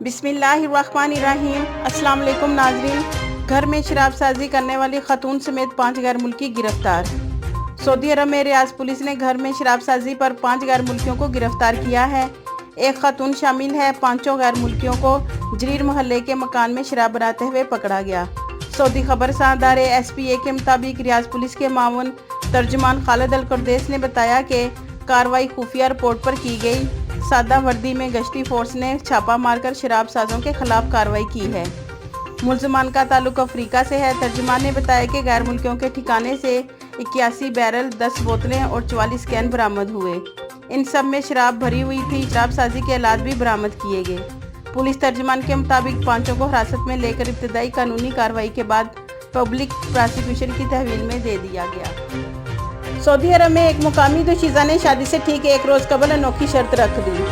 बिस्मिल्लाहिर्रहमानिर्रहीम। अस्सलाम वालेकुम नाजरीन। घर में शराब साजी करने वाली खातून समेत 5 गैर मुल्की गिरफ्तार। सऊदी अरब में रियाज पुलिस ने घर में शराब साजी पर 5 गैर मुल्कियों को गिरफ्तार किया है। एक खातून शामिल है। 5 गैर मुल्कियों को जरीर मोहल्ले के मकान में शराब बनाते हुए पकड़ा गया। सऊदी खबर सादारे SPA के मुताबिक रियाज पुलिस के मामून तर्जुमान खालिद अल कुरैशी ने बताया कि कार्रवाई खुफिया रिपोर्ट पर की गई। सादा वर्दी में गश्ती फोर्स ने छापा मारकर शराब साजों के खिलाफ कार्रवाई की है। मुलजमान का ताल्लुक अफ्रीका से है। तर्जुमान ने बताया कि गैर मुल्कियों के ठिकाने से 81 बैरल, 10 बोतलें और 44 कैन बरामद हुए। इन सब में शराब भरी हुई थी। शराब साजी के आलात भी बरामद किए गए। पुलिस तर्जुमान के मुताबिक 5 को हिरासत में लेकर इब्तदाई कानूनी कार्रवाई के बाद पब्लिक प्रोसिक्यूशन की तहवील में दे दिया गया। सऊदी अरब में एक मुकामी दोशीज़ा ने शादी से ठीक 1 रोज़ कबल अनोखी शर्त रख दी।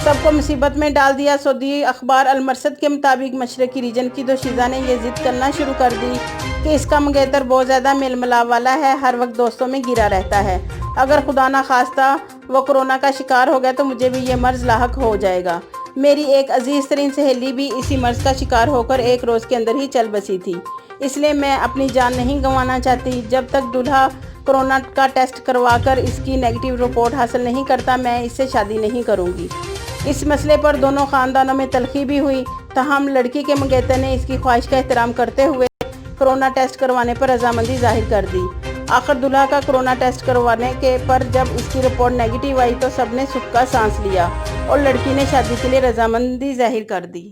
सबको मुसीबत में डाल दिया। सऊदी अखबार अल मरसद के मुताबिक मशरकी रीजन की दोशीज़ा ने ये जिद करना शुरू कर दी कि इसका मंगेतर बहुत ज़्यादा मेल मिलाप वाला है, हर वक्त दोस्तों में गिरा रहता है। अगर खुदा ना खास्ता वो कोरोना का शिकार हो गया तो मुझे भी ये मर्ज़ लाहक हो जाएगा। मेरी एक अजीज़ तरीन सहेली भी इसी मर्ज़ का शिकार होकर 1 रोज़ के अंदर ही चल बसी थी, इसलिए मैं अपनी जान नहीं गंवाना चाहती। जब तक दूल्हा कोरोना का टेस्ट करवाकर इसकी नेगेटिव रिपोर्ट हासिल नहीं करता, मैं इससे शादी नहीं करूंगी। इस मसले पर दोनों ख़ानदानों में तलखी भी हुई। तहम लड़की के मंगेतर ने इसकी ख्वाहिश का एहतराम करते हुए कोरोना टेस्ट करवाने पर रजामंदी जाहिर कर दी। आखिर दूल्हा का कोरोना टेस्ट करवाने के पर जब इसकी रिपोर्ट नेगेटिव आई तो सबने सुख का सांस लिया और लड़की ने शादी के लिए रजामंदी जाहिर कर दी।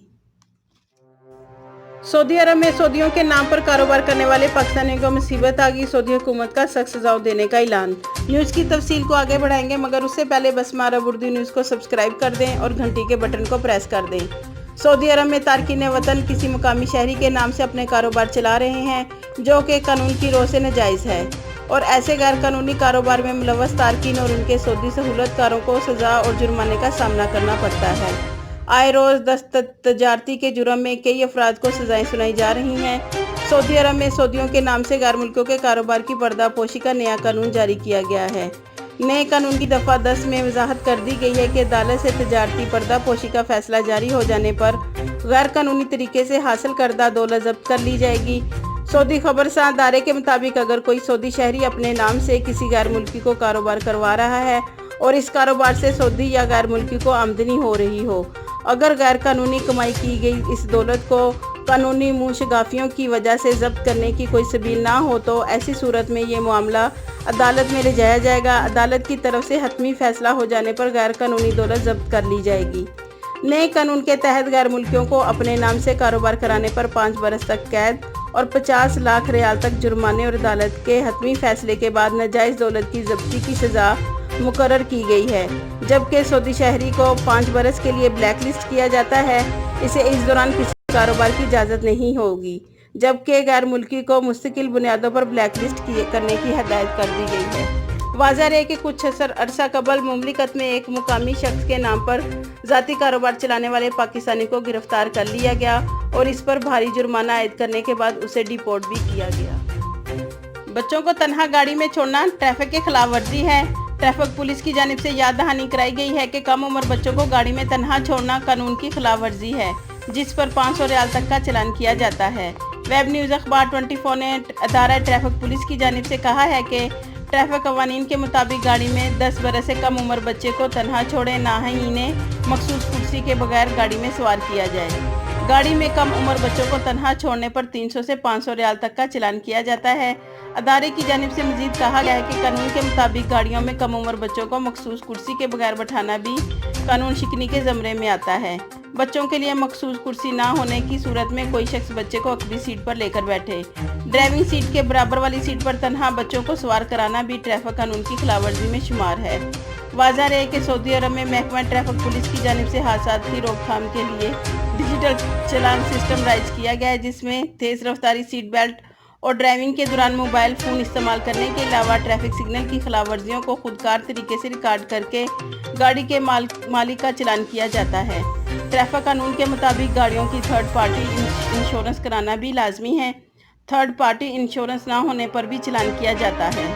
सऊदी अरब में सऊदियों के नाम पर कारोबार करने वाले पाकिस्तानियों को मुसीबत आ गई। सऊदी हुकूमत का सख्त सज़ा देने का ऐलान। न्यूज़ की तफसील को आगे बढ़ाएंगे, मगर उससे पहले बसमा अरब उर्दू न्यूज़ को सब्सक्राइब कर दें और घंटी के बटन को प्रेस कर दें। सऊदी अरब में तारकीन वतन किसी मुकामी शहरी के नाम से अपने कारोबार चला रहे हैं, जो कि कानून की रोह से नाजायज़ है, और ऐसे गैर कानूनी कारोबार में मुलव्वस तारकीन और उनके सऊदी सहूलतकारों को सज़ा और जुर्माने का सामना करना पड़ता है। आए रोज़ 10 तजारती के जुर्म में कई अफराद को सज़ाएं सुनाई जा रही हैं। सऊदी अरब में सऊदियों के नाम से गैर मुल्कियों के कारोबार की पर्दापोशी का नया कानून जारी किया गया है। नए कानून की दफ़ा 10 में वजाहत कर दी गई है कि अदालत से तजारती पर्दापोशी का फैसला जारी हो जाने पर गैर कानूनी तरीके से हासिल करदा दौलत जब्त कर ली जाएगी। सऊदी खबर सादारे के मुताबिक अगर कोई सऊदी शहरी अपने नाम से किसी गैर मुल्की को कारोबार करवा रहा है और इस कारोबार से सऊदी या गैर मुल्की को आमदनी हो रही हो, अगर गैर कानूनी कमाई की गई इस दौलत को कानूनी मुंशगाफियों की वजह से जब्त करने की कोई सबील ना हो, तो ऐसी सूरत में ये मामला अदालत में ले जाया जाएगा। अदालत की तरफ से हतमी फैसला हो जाने पर गैर कानूनी दौलत जब्त कर ली जाएगी। नए कानून के तहत गैर मुल्कियों को अपने नाम से कारोबार कराने पर 5 बरस तक कैद और 50 लाख रियाल तक जुर्माने और अदालत के हतमी फैसले के बाद नाजायज़ दौलत की जब्ती की सज़ा मुकर्रर की गई है। जबकि सऊदी शहरी को 5 बरस के लिए ब्लैक लिस्ट किया जाता है, इसे इस दौरान किसी कारोबार की इजाज़त नहीं होगी, जबकि गैर मुल्की को मुस्तकिल बुनियादों पर ब्लैक लिस्ट करने की हदायत कर दी गई है। वाज़ह है कि कुछ अरसा कबल मुमलिकत में एक मुकामी शख्स के नाम पर ज़ाती कारोबार चलाने वाले पाकिस्तानी को गिरफ्तार कर लिया गया और इस पर भारी जुर्माना आयद करने के बाद उसे डिपोर्ट भी किया गया। बच्चों को तन्हा गाड़ी में छोड़ना ट्रैफिक के खिलाफ वर्जी है। ट्रैफिक पुलिस की जानिब से याद दहानी कराई गई है कि कम उम्र बच्चों को गाड़ी में तन्हा छोड़ना कानून की खिलाफ वर्जी है, जिस पर 500 रियाल तक का चालान किया जाता है। वेब न्यूज़ अखबार 24 ने अदारा ट्रैफिक पुलिस की जानिब से कहा है कि ट्रैफिक कवानीन के मुताबिक गाड़ी में 10 बरस से कम उम्र बच्चे को तन्हा छोड़े, ना ही इन्हें मखसूस कुर्सी के बगैर गाड़ी में सवार किया जाए। गाड़ी में कम उम्र बच्चों को तन्हा छोड़ने पर 300 से 500 रियाल तक का चालान किया जाता है। अदारे की जानिब से मजीद कहा गया है कि कानून के मुताबिक गाड़ियों में कम उम्र बच्चों को मखसूस कुर्सी के बगैर बैठाना भी कानून शिकनी के ज़मरे में आता है। बच्चों के लिए मखसूस कुर्सी ना होने की सूरत में कोई शख्स बच्चे को अकबी सीट पर लेकर बैठे। ड्राइविंग सीट के बराबर वाली सीट पर तन्हा बच्चों को सवार कराना भी ट्रैफिक कानून की खिलाफवर्जी में शुमार है। वाज़ह है कि सऊदी अरब में महकमा ट्रैफिक पुलिस की जानिब से हादसात की रोकथाम के लिए डिजिटल चालान सिस्टम राइज किया गया है, जिसमें तेज़ रफ्तारी, सीट बेल्ट और ड्राइविंग के दौरान मोबाइल फ़ोन इस्तेमाल करने के अलावा ट्रैफिक सिग्नल की खिलाफ वर्जियों को खुदकार तरीके से रिकॉर्ड करके गाड़ी के मालिक का चालान किया जाता है। ट्रैफिक कानून के मुताबिक गाड़ियों की थर्ड पार्टी इंश्योरेंस कराना भी लाजमी है। थर्ड पार्टी इंश्योरेंस ना होने पर भी चालान किया जाता है।